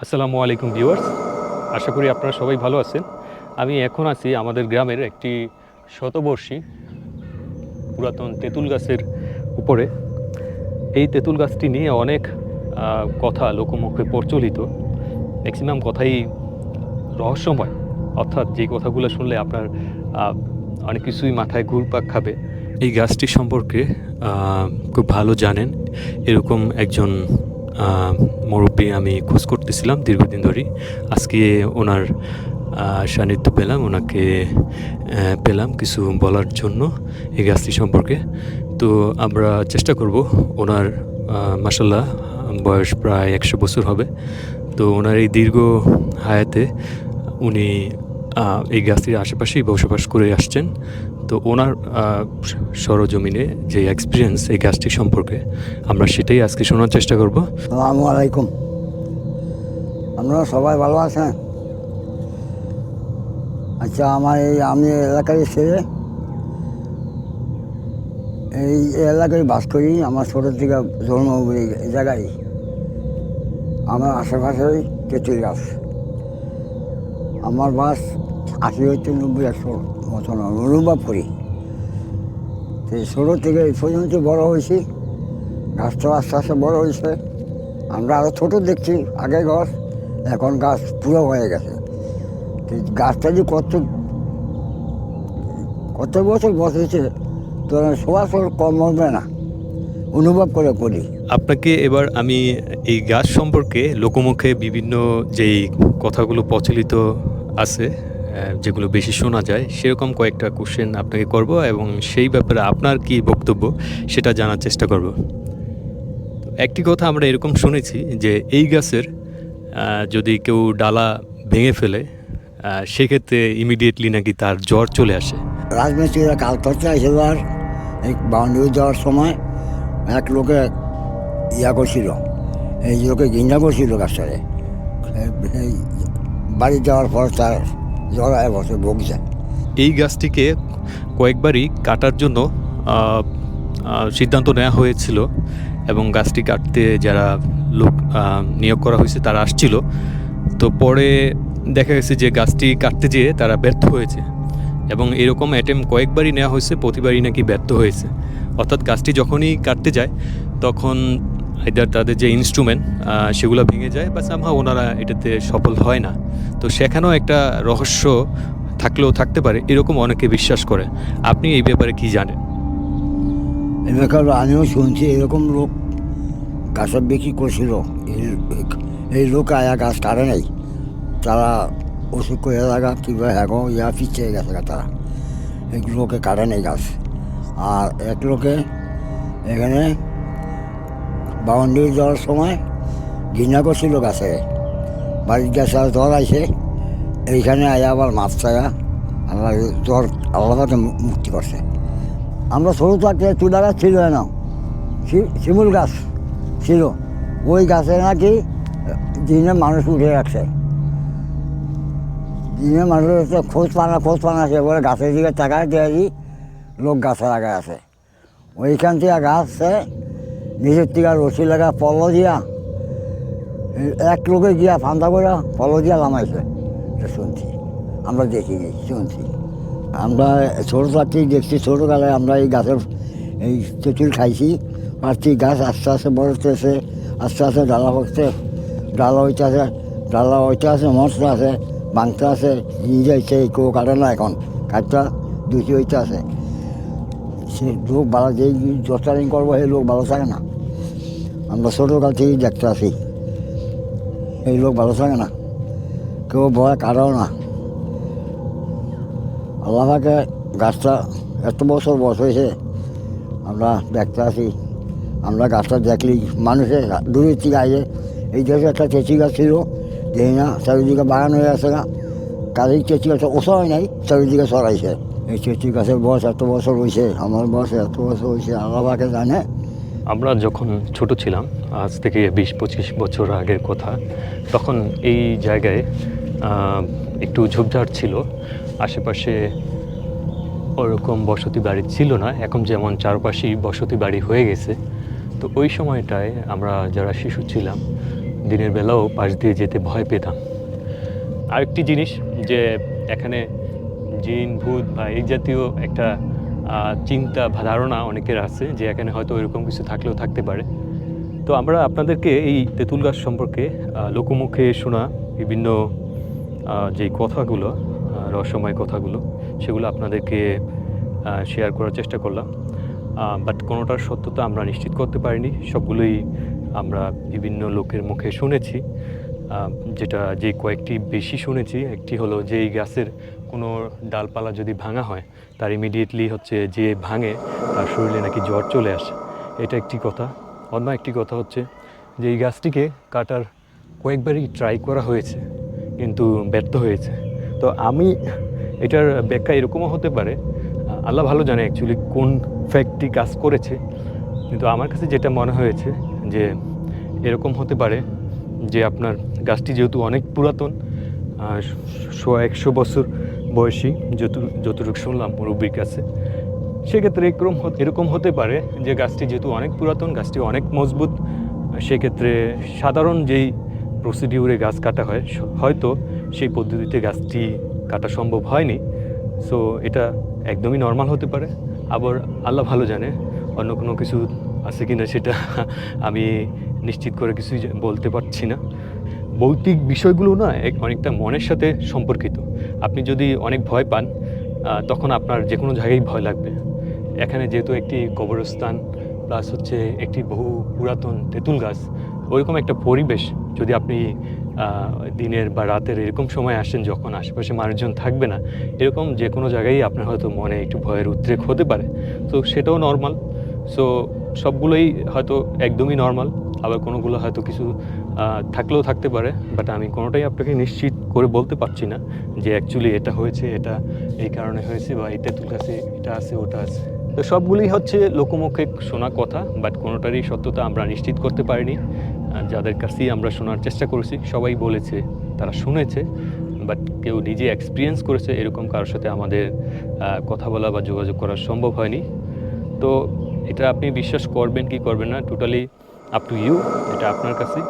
আসসালামু আলাইকুম ভিউয়ার্স, আশা করি আপনারা সবাই ভালো আছেন। আমি এখন আছি আমাদের গ্রামের একটি শতবর্ষী পুরাতন তেঁতুল গাছের উপরে। এই তেঁতুল গাছটি নিয়ে অনেক কথা লোকমুখে প্রচলিত। ম্যাক্সিমাম কথাই রহস্যময়, অর্থাৎ যে কথাগুলো শুনলে আপনার অনেক কিছুই মাথায় ঘুরপাক খাবে। এই গাছটি সম্পর্কে খুব ভালো জানেন এরকম একজন মুরব্বী আমি খোঁজ করতেছিলাম দীর্ঘদিন ধরেই। আজকে ওনার সান্নিধ্য পেলাম, ওনাকে পেলাম কিছু বলার জন্য এই গাছটি সম্পর্কে। তো আমরা চেষ্টা করব। ওনার মাশাল্লাহ বয়স প্রায় 100 বছর হবে। তো ওনার এই দীর্ঘ হায়াতে উনি এই গাছটির আশেপাশেই বসবাস করে আসছেন। তো ওনার সরজমিনে যে এক্সপিরিয়েন্স এই গাছটি সম্পর্কে আমরা সেটাই আজকে শোনার চেষ্টা করব। আসসালামু আলাইকুম। আপনারা সবাই ভালো আছেন? আচ্ছা, আমি এলাকায় ছেলে, এই এলাকায় বাস করি। আমার ছোটোর থেকে জন্ম এই জায়গায়। আমার আশেপাশেই তেঁতুল গাছ। আমার বাস 80 হইতে 90-100 মতন অনুভব করি। সেই ছোটো থেকে এই পর্যন্ত বড়ো হয়েছি। গাছটা আস্তে আস্তে বড়ো হয়েছে। আমরা আরও ছোটো দেখছি আগে গাছ, এখন গাছ পুরো হয়ে গেছে। গাছটা যে কত বছর বসেছে তো সরাসরি কম হবে না, অনুভব করে করি। আপনাকে এবার আমি এই গাছ সম্পর্কে লোকমুখে বিভিন্ন যেই কথাগুলো প্রচলিত আছে, যেগুলো বেশি শোনা যায়, সেরকম কয়েকটা কোশ্চেন আপনাকে করব এবং সেই ব্যাপারে আপনার কি বক্তব্য সেটা জানার চেষ্টা করব। একটি কথা আমরা এরকম শুনেছি যে এই গাছের যদি কেউ ডালা ভেঙে ফেলে সেক্ষেত্রে ইমিডিয়েটলি নাকি তার জ্বর চলে আসে। রাজমিস্ত্রিরা কাল করতে আসছিল, আর এই বাউন্ডারি দেওয়ার সময় এক লোকে করছিল, এই লোকে ঘৃণা করছিল গাছটারে। এই বাড়ি যাওয়ার পর তার জ্বর আয় বছর ভুগছে। এই গাছটিকে কয়েকবারই কাটার জন্য সিদ্ধান্ত নেওয়া হয়েছিল এবং গাছটি কাটতে যারা লোক নিয়োগ করা হয়েছে তারা আসছিল। তো পরে দেখা গেছে যে গাছটি কাটতে যেয়ে তারা ব্যর্থ হয়েছে এবং এরকম অ্যাটেম্প কয়েকবারই নেওয়া হয়েছে, প্রতিবারই নাকি ব্যর্থ হয়েছে। অর্থাৎ গাছটি যখনই কাটতে যায় তখন এদের তাদের যে ইনস্ট্রুমেন্ট সেগুলো ভেঙে যায় বা সামহাও ওনারা এটাতে সফল হয় না। তো সেখানেও একটা রহস্য থাকলেও থাকতে পারে, এরকম অনেকে বিশ্বাস করে। আপনি এই ব্যাপারে কি জানেন? এই ব্যাপারে আমিও শুনছি, এরকম লোক গাছের বিক্রি করছিল। এই লোক আয়া গাছ কাটে নাই, তারা ওষুধ করে লাগা কিংবা হ্যাগো পিছিয়ে গেছে তারা, এই লোকে কাটে নেই গাছ। আর এক লোকে এখানে বাউন্ডারি যাওয়ার সময় ঘৃণা করছিল গাছে, বাড়ির গাছে আর জ্বর আইসে, এইখানে আয়া আবার মাছ চায়া আল্লাহ জ্বর আল্লাহকে মুক্তি করছে। আমরা ছোটো থাকতে তুলা গাছ ছিল না, শিমুল গাছ ছিল, ওই গাছে নাকি দিনে মানুষ উঠে রাখছে। দিনে মানুষ খোঁজ পানা সে বলে গাছের দিকে টাকায় দিয়ে লোক গাছে লাগায় আছে। ওইখান থেকে গাছে নিজের থেকে রশি লাগা পল দিয়া এক লোকে গিয়া ফান্দা করে পল দিয়া নামাইছে, শুনছি। আমরা দেখিনি, শুনছি। আমরা ছোটো থাকতেই দেখছি, ছোটোকালে আমরা এই গাছের এই তেঁতুল খাইছি। পারছি গাছ আস্তে আস্তে বড় হতেছে, আস্তে আস্তে ডালা হচ্ছে, ডালা ওইটা আছে, মশলা আছে, বাংটা আছে, নিজে হচ্ছে কেউ কাটে না এখন, কাঠটা দুটি ওইটা আছে। সে লোক ভালো, যেই জস্টারিং করবো সেই লোক ভালো থাকে না। আমরা ছোটোকাল থেকেই দেখতে আসি, এই লোক ভালো থাকে না, কেউ ভয় কাটাও না। আল্লাহকে গাছটা এত বছর বয়স হয়েছে আমরা দেখতে আসি। আমরা গাছটা দেখলি মানুষের দূরের থেকে আইয়ে, এই দেশে একটা চেঁচি গাছ ছিল, দেখি না চারিদিকে বাগান হয়ে আছে না, কাজেই চেঁচি গাছটা ওষা হয় নাই, চারিদিকে সরাইছে। এই চেঁচি গাছের বয়স এত বছর হয়েছে, আমার বয়স এত বছর হয়েছে, আল্লাহকে জানে। আমরা যখন ছোট ছিলাম, আজ থেকে 20-25 বছর আগের কথা, তখন এই জায়গায় একটু ঝোপঝাড় ছিল, আশেপাশে ওরকম বসতি বাড়ি ছিল না, এখন যেমন চারপাশেই বসতি বাড়ি হয়ে গেছে। তো ওই সময়টায় আমরা যারা শিশু ছিলাম দিনের বেলাও পাশ দিয়ে যেতে ভয় পেতাম। আরেকটি জিনিস যে এখানে জিন ভূত বা এই জাতীয় একটা চিন্তা বা ধারণা অনেকের আছে যে এখানে হয়তো এরকম কিছু থাকলেও থাকতে পারে। তো আমরা আপনাদেরকে এই তেঁতুল গাছ সম্পর্কে লোকমুখে শোনা বিভিন্ন যেই কথাগুলো, রহস্যময় কথাগুলো, সেগুলো আপনাদেরকে শেয়ার করার চেষ্টা করলাম। বাট কোনোটার সত্যতা আমরা নিশ্চিত করতে পারিনি, সবগুলোই আমরা বিভিন্ন লোকের মুখে শুনেছি। যেটা যে কয়েকটি বেশি শুনেছি, একটি হলো যে এই গাছের কোনো ডালপালা যদি ভাঙা হয় তার ইমিডিয়েটলি হচ্ছে যে ভাঙে তার শরীরে নাকি জ্বর চলে আসে, এটা একটি কথা। অন্য একটি কথা হচ্ছে যে এই গাছটিকে কাটার কয়েকবারই ট্রাই করা হয়েছে কিন্তু ব্যর্থ হয়েছে। তো আমি এটার ব্যাখ্যা এরকমও হতে পারে, আল্লাহ ভালো জানে অ্যাকচুয়ালি কোন ফ্যাক্টটি কাজ করেছে, কিন্তু আমার কাছে যেটা মনে হয়েছে যে এরকম হতে পারে যে আপনার গাছটি যেহেতু অনেক পুরাতন, 100 বছর বয়সী, যতটুকু শুনলাম মুরব্বির কাছে, সেক্ষেত্রে এরকম হতে পারে যে গাছটি যেহেতু অনেক পুরাতন, গাছটি অনেক মজবুত, সেক্ষেত্রে সাধারণ যেই প্রসিডিউরে গাছ কাটা হয় হয়তো সেই পদ্ধতিতে গাছটি কাটা সম্ভব হয়নি। সো এটা একদমই নর্মাল হতে পারে। আবার আল্লাহ ভালো জানে অন্য কোনো কিছু আছে কি না, সেটা আমি নিশ্চিত করে কিছুই বলতে পারছি না। ভৌতিক বিষয়গুলো না অনেকটা মনের সাথে সম্পর্কিত। আপনি যদি অনেক ভয় পান তখন আপনার যে কোনো জায়গায় ভয় লাগবে। এখানে যেহেতু একটি কবরস্থান প্লাস হচ্ছে একটি বহু পুরাতন তেঁতুল গাছ, ওইরকম একটা পরিবেশ যদি আপনি দিনের বা রাতের এরকম সময় আসেন যখন আশেপাশে মানুষজন থাকবে না, এরকম যে কোনো জায়গায় আপনার হয়তো মনে একটু ভয়ের উদ্রেক হতে পারে। তো সেটাও নর্মাল। সো সবগুলোই হয়তো একদমই নর্মাল, আবার কোনোগুলো হয়তো কিছু থাকলেও থাকতে পারে, বাট আমি কোনোটাই আপনাকে নিশ্চিত করে বলতে পারছি না যে অ্যাকচুয়ালি এটা হয়েছে, এটা এই কারণে হয়েছে, বা এই তেঁতুল গাছে এটা আছে ওটা আছে। তো সবগুলোই হচ্ছে লোকমুখে শোনা কথা, বাট কোনোটারই সত্যতা আমরা নিশ্চিত করতে পারিনি। যাদের কাছেই আমরা শোনার চেষ্টা করেছি সবাই বলেছে তারা শুনেছে, বাট কেউ নিজে এক্সপিরিয়েন্স করেছে এরকম কারোর সাথে আমাদের কথা বলা বা যোগাযোগ করা সম্ভব হয়নি। তো এটা আপনি বিশ্বাস করবেন কি করবেন না, টোটালি আপ টু ইউ, এটা আপনার কাছে।